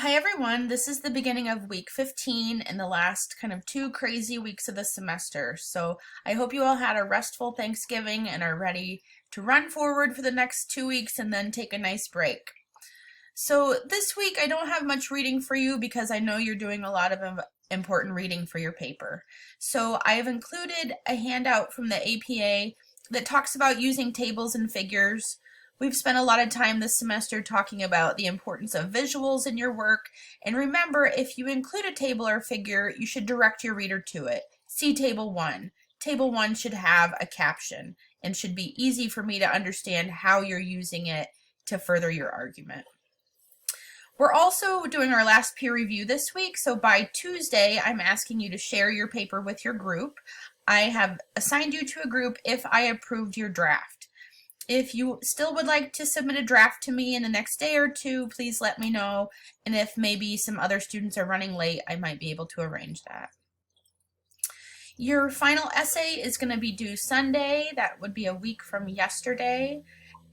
Hi everyone, this is the beginning of week 15 and the last kind of 2 crazy weeks of the semester. So I hope you all had a restful Thanksgiving and are ready to run forward for the next 2 weeks and then take a nice break. So this week I don't have much reading for you because I know you're doing a lot of important reading for your paper. So I have included a handout from the APA that talks about using tables and figures. We've spent a lot of time this semester talking about the importance of visuals in your work, and remember, if you include a table or figure, you should direct your reader to it. See Table 1. Table 1 should have a caption and should be easy for me to understand how you're using it to further your argument. We're also doing our last peer review this week, so by Tuesday, I'm asking you to share your paper with your group. I have assigned you to a group if I approved your draft. If you still would like to submit a draft to me in the next day or two, please let me know. And if maybe some other students are running late, I might be able to arrange that. Your final essay is going to be due Sunday. That would be a week from yesterday.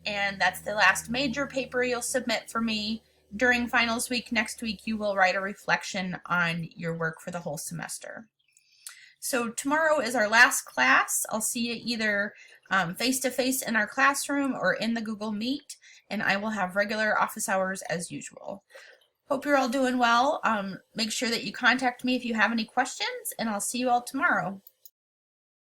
And that's the last major paper you'll submit for me. During finals week next week, you will write a reflection on your work for the whole semester. So tomorrow is our last class. I'll see you either face-to-face in our classroom or in the Google Meet, and I will have regular office hours as usual. Hope you're all doing well. Make sure that you contact me if you have any questions, and I'll see you all tomorrow.